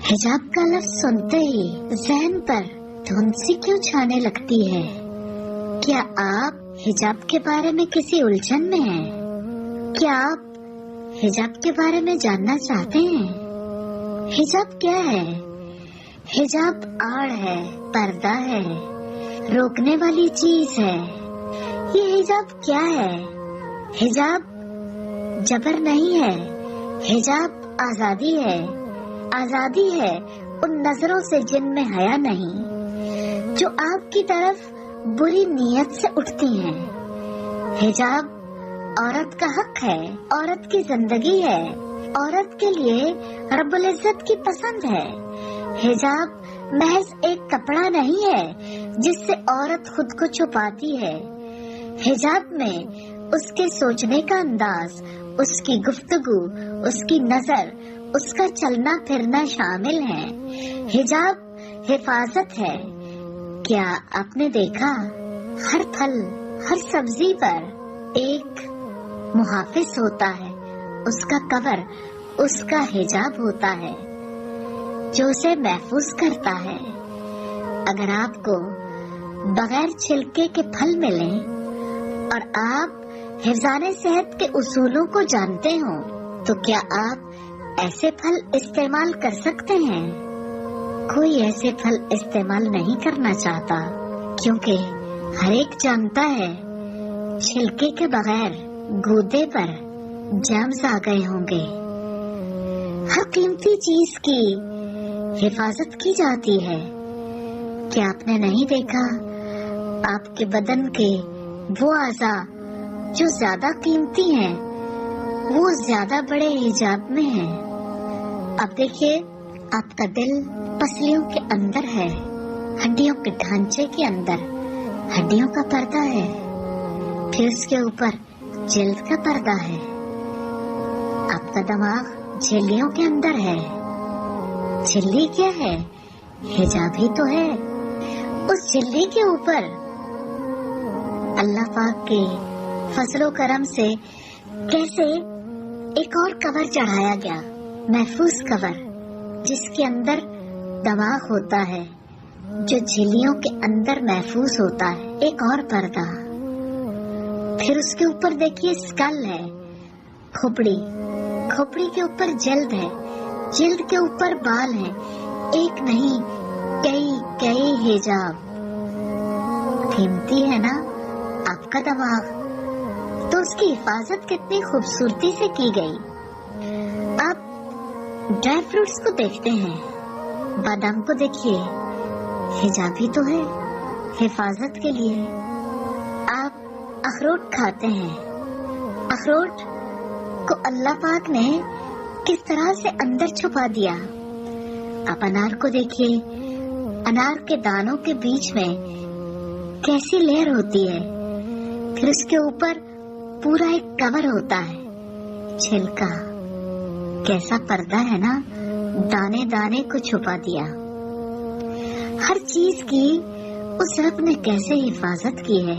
हिजाब का लफ्ज सुनते ही ज़हन पर धुंध सी क्यों छाने लगती है? क्या आप हिजाब के बारे में किसी उलझन में हैं? क्या आप हिजाब के बारे में जानना चाहते हैं? हिजाब क्या है? हिजाब आड़ है, पर्दा है, रोकने वाली चीज है। ये हिजाब क्या है? हिजाब जबर नहीं है, हिजाब आजादी है। आजादी है उन नजरों से जिनमें हया नहीं, जो आपकी तरफ बुरी नीयत से उठती हैं। हिजाब औरत का हक है, औरत की जिंदगी है, औरत के लिए रब्बुल इज्जत की पसंद है। हिजाब महज एक कपड़ा नहीं है जिससे औरत खुद को छुपाती है। हिजाब में उसके सोचने का अंदाज, उसकी गुफ्तगू, उसकी नजर, उसका चलना फिरना शामिल है। हिजाब हिफाजत है। क्या आपने देखा हर फल, हर सब्जी पर एक मुहाफिज होता है, उसका कवर, उसका हिजाब होता है जो उसे महफूज करता है। अगर आपको बगैर छिलके के फल मिले और आप हिफ्ज़ाने सेहत के उसूलों को जानते हो, तो क्या आप ऐसे फल इस्तेमाल कर सकते हैं? कोई ऐसे फल इस्तेमाल नहीं करना चाहता, क्योंकि हर एक जानता है छिलके के बगैर गूदे पर जर्म्स आ गए होंगे। हर कीमती चीज की हिफाजत की जाती है। क्या आपने नहीं देखा आपके बदन के वो आज़ा जो ज्यादा कीमती हैं, वो ज्यादा बड़े हिजाब में हैं? अब देखिए, आपका दिल पसलियों के अंदर है, हड्डियों के ढांचे के अंदर हड्डियों का पर्दा है, फिर उसके ऊपर जिल्द का पर्दा है। आपका दिमाग झिल्लियों के अंदर है। झिल्ली क्या है? हिजाब ही तो है। उस झिल्ली के ऊपर अल्लाह पाक के फजलो करम से कैसे एक और कवर चढ़ाया गया, महफूज कवर, जिसके अंदर दिमाग होता है, जो झिल्लियों के अंदर महफूज होता है, एक और पर्दा। फिर उसके ऊपर देखिए स्कल है, खोपड़ी, खोपड़ी के ऊपर जिल्द है, जिल्द के ऊपर बाल है। एक नहीं, कई हिजाब। कीमती है ना आपका दिमाग, तो उसकी हिफाजत कितनी खूबसूरती से की गई। आप ड्राई फ्रूट्स को देखते हैं, बादाम को देखिए, हिजाब ही तो है, हिफाजत के लिए। आप अखरोट खाते हैं, अखरोट को अल्लाह पाक ने किस तरह से अंदर छुपा दिया। आप अनार को देखिए, अनार के दानों के बीच में कैसी लेयर होती है, फिर उसके ऊपर पूरा एक कवर होता है, छिलका। कैसा पर्दा है ना, दाने दाने को छुपा दिया। हर चीज की उस रब ने कैसे हिफाजत की है,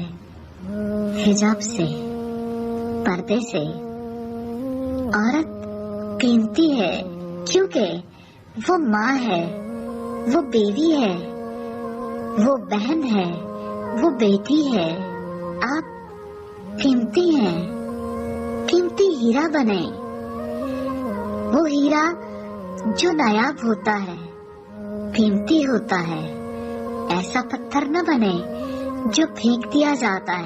हिजाब से, पर्दे से। औरत कीमती है क्योंकि वो माँ है, वो बीवी है, वो बहन है, वो बेटी है। आप कीमती हैं, कीमती हीरा बने। वो हीरा जो नायाब होता है, कीमती होता है। ऐसा पत्थर न बने जो फेंक दिया जाता है।